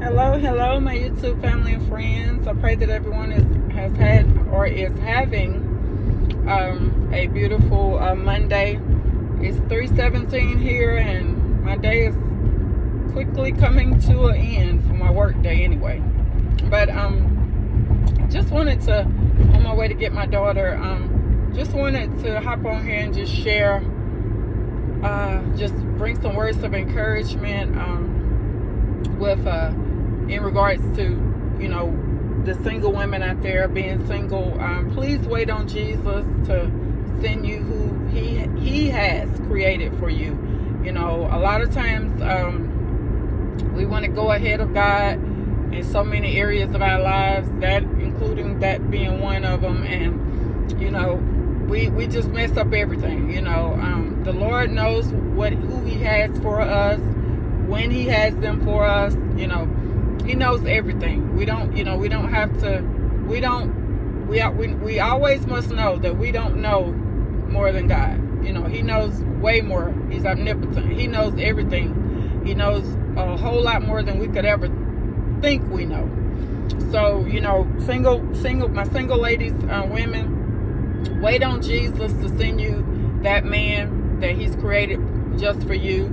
Hello, my YouTube family and friends. I pray that everyone has had or is having a beautiful Monday. It's 3:17 here, and my day is quickly coming to an end for my work day anyway. But just wanted to, on my way to get my daughter, just wanted to hop on here and just share, just bring some words of encouragement with in regards to, the single women out there being single. Please wait on Jesus to send you who he has created for you. A lot of times we want to go ahead of God in so many areas of our lives, that including that being one of them, and we just mess up everything. The Lord knows who he has for us, when he has them for us. He knows everything. We always must know that we don't know more than God. He knows way more. He's omnipotent. He knows everything. He knows a whole lot more than we could ever think we know. So, my single ladies, women, wait on Jesus to send you that man that he's created just for you.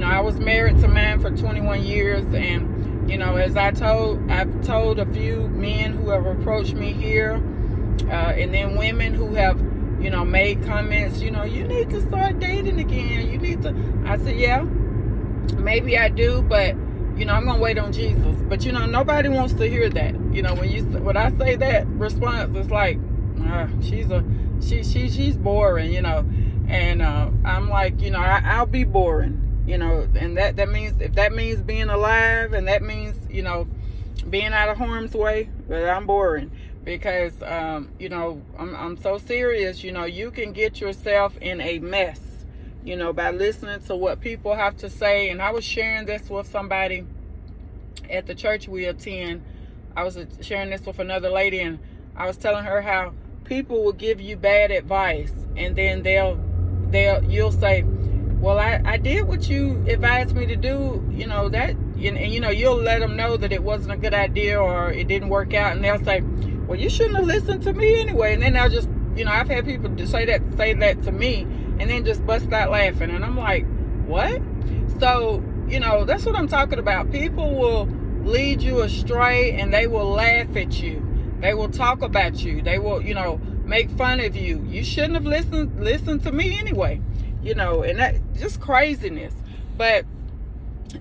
I was married to mine for 21 years, and as I've told a few men who have approached me here, and then women who have, made comments, you need to start dating again. I said, yeah, maybe I do, but, I'm going to wait on Jesus. But, nobody wants to hear that. When I say that response, it's like, she's boring, and I'm like, I'll be boring. And that means, if that means being alive, and that means, being out of harm's way, well, I'm boring, because, I'm so serious. You can get yourself in a mess, by listening to what people have to say. And I was sharing this with somebody at the church we attend. I was sharing this with another lady, and I was telling her how people will give you bad advice, and then you'll say, well, I did what you advised me to do, that, and you'll let them know that it wasn't a good idea or it didn't work out. And they'll say, well, you shouldn't have listened to me anyway. And then they'll just, I've had people say that to me, and then just bust out laughing. And I'm like, what? So, that's what I'm talking about. People will lead you astray, and they will laugh at you. They will talk about you. They will, make fun of you. You shouldn't have listened to me anyway. And that just craziness. But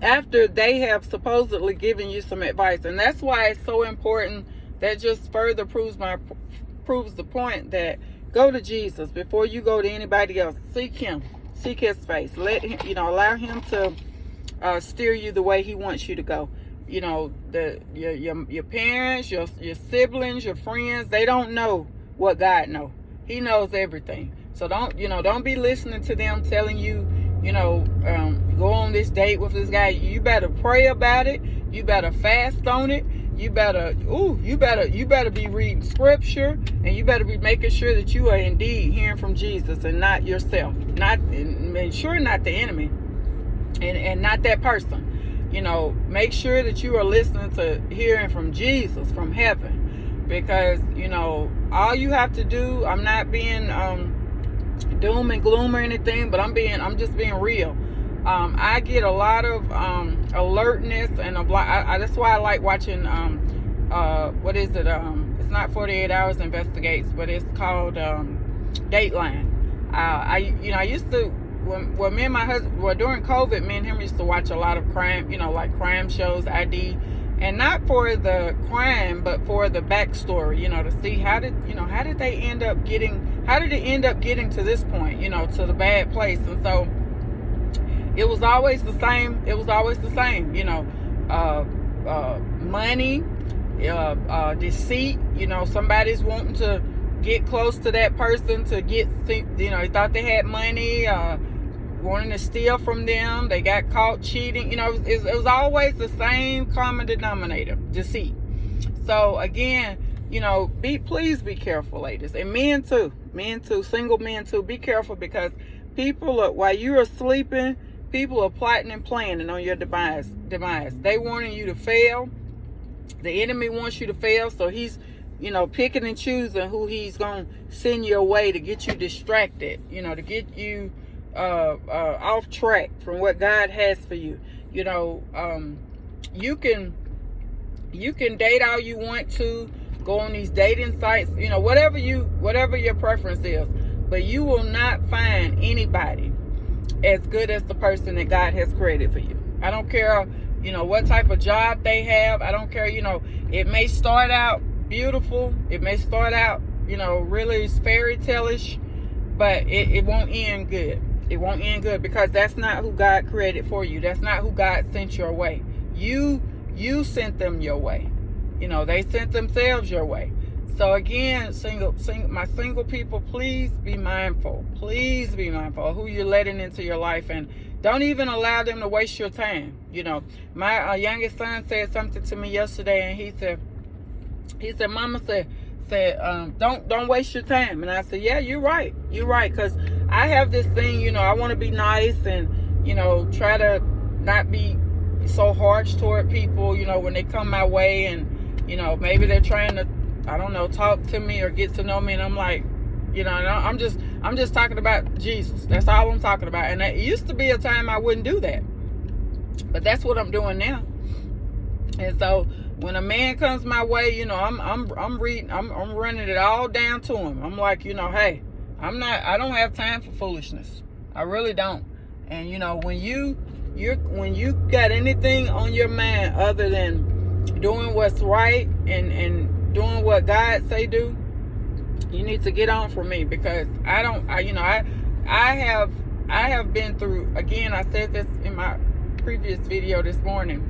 after they have supposedly given you some advice, and that's why it's so important, that just further proves the point that go to Jesus before you go to anybody else. Seek him, seek his face. Let him, allow him to steer you the way he wants you to go. Your parents, your siblings, your friends, they don't know what God knows. He knows everything. So don't be listening to them telling you, go on this date with this guy. You better pray about it. You better fast on it. You better be reading scripture, and you better be making sure that you are indeed hearing from Jesus and not yourself, not the enemy, and not that person. Make sure that you are listening to hearing from Jesus, from heaven, because all you have to do. I'm not being doom and gloom or anything, but I'm just being real. I get a lot of alertness, and that's why I like watching what is it? It's not 48 Hours Investigates, but it's called Dateline. I used to, when me and my husband, during COVID, me and him used to watch a lot of crime, like crime shows, ID, and not for the crime, but for the backstory, to see how did it end up getting to this point, to the bad place. And so it was always the same. Money, deceit. Somebody's wanting to get close to that person to get, they thought they had money, wanting to steal from them. They got caught cheating. It was always the same common denominator: deceit. So again, please be careful, ladies, and men too, single men too. Be careful, because while you are sleeping, People are plotting and planning on your demise. They wanting you to fail. The enemy wants you to fail, so he's, picking and choosing who he's going to send your way to get you distracted, to get you off track from what God has for you. You can date all you want to, go on these dating sites, whatever your preference is, but you will not find anybody as good as the person that God has created for you. I don't care, what type of job they have. I don't care, it may start out beautiful. It may start out, really fairy tale-ish, but it won't end good. It won't end good, because that's not who God created for you. That's not who God sent your way. You sent them your way. They sent themselves your way. So again, my single people, please be mindful. Please be mindful of who you're letting into your life, and don't even allow them to waste your time. My youngest son said something to me yesterday, and he said, Mama said, don't waste your time. And I said, yeah, you're right, because I have this thing, I want to be nice and try to not be so harsh toward people, when they come my way, and maybe they're trying to, I don't know, talk to me or get to know me, and I'm like, I'm just talking about Jesus. That's all I'm talking about. And it used to be a time I wouldn't do that, but that's what I'm doing now. And so when a man comes my way, I'm running it all down to him. I'm like, hey, I don't have time for foolishness. I really don't. And when you got anything on your mind other than doing what's right and doing what God say do, you need to get on from me, because I have been through, again, I said this in my previous video this morning.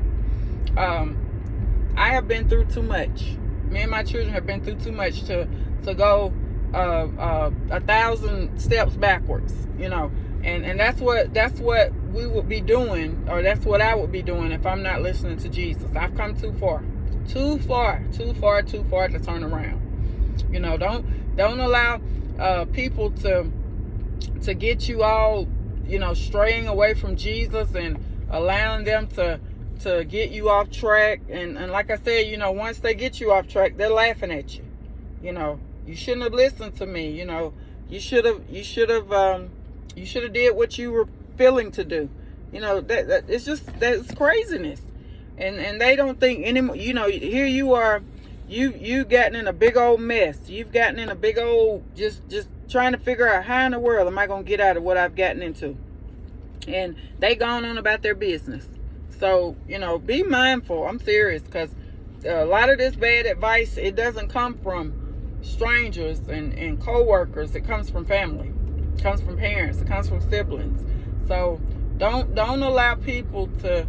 I have been through too much. Me and my children have been through too much to go 1,000 steps backwards, and that's what we would be doing, or that's what I would be doing if I'm not listening to Jesus. I've come too far to turn around. Don't allow people to get you all, straying away from Jesus, and allowing them to get you off track. And like I said, once they get you off track, they're laughing at you. You shouldn't have listened to me. You should have did what you were feeling to do. That it's just, that's craziness. And they don't think anymore. Here you are, you gotten in a big old mess. You've gotten in a big old, just trying to figure out how in the world am I going to get out of what I've gotten into. And they gone on about their business. So, be mindful. I'm serious, because a lot of this bad advice, it doesn't come from strangers and co-workers. It comes from family. It comes from parents. It comes from siblings. So don't allow people to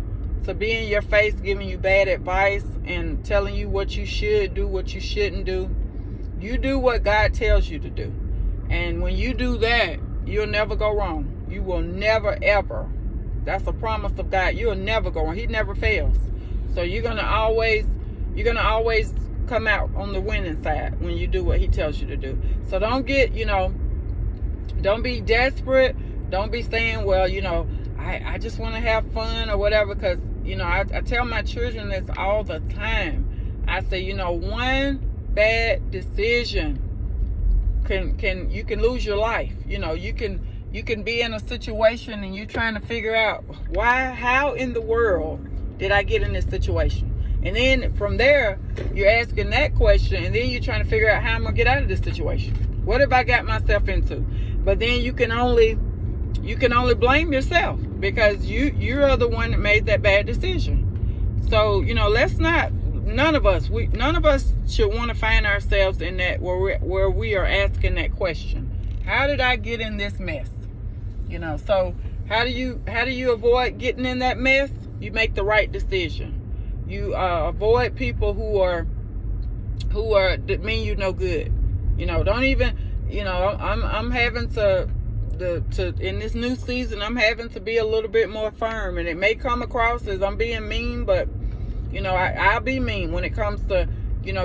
be in your face giving you bad advice and telling you what you should do, what you shouldn't do. You do what God tells you to do. And when you do that, you'll never go wrong. You will never, ever. That's a promise of God. You'll never go wrong. He never fails. So you're gonna always come out on the winning side when you do what he tells you to do. So don't get, don't be desperate. Don't be saying, well, I just want to have fun or whatever, because, I tell my children this all the time. I say, one bad decision you can lose your life. You can be in a situation and you're trying to figure out how in the world did I get in this situation? And then from there, you're asking that question, and then you're trying to figure out how I'm going to get out of this situation. What have I got myself into? But then you can only blame yourself, because you're the one that made that bad decision. So, let's not, none of us should want to find ourselves in that where we are asking that question. How did I get in this mess? So how do you avoid getting in that mess? You make the right decision. You avoid people who are that mean you no good. Don't even, I'm having to in this new season, I'm having to be a little bit more firm, and it may come across as I'm being mean, but I'll be mean when it comes to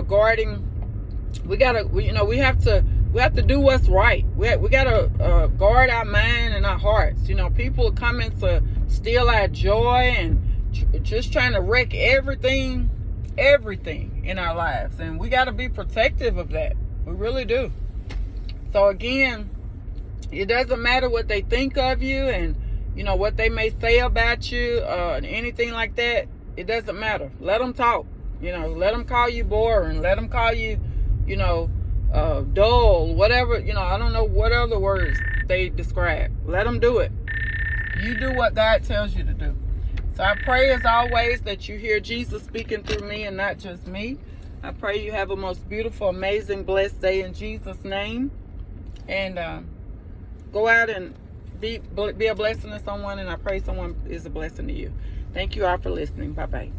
guarding. We have to do what's right. We gotta guard our mind and our hearts. People are coming to steal our joy and just trying to wreck everything in our lives. And we got to be protective of that. We really do. So again, it doesn't matter what they think of you and, you know, what they may say about you, anything like that. It doesn't matter. Let them talk. You know, let them call you boring. Let them call you, you know, dull, whatever. You know, I don't know what other words they describe. Let them do it. You do what God tells you to do. So I pray as always that you hear Jesus speaking through me and not just me. I pray you have a most beautiful, amazing, blessed day in Jesus' name. And go out and be a blessing to someone, and I pray someone is a blessing to you. Thank you all for listening. Bye-bye.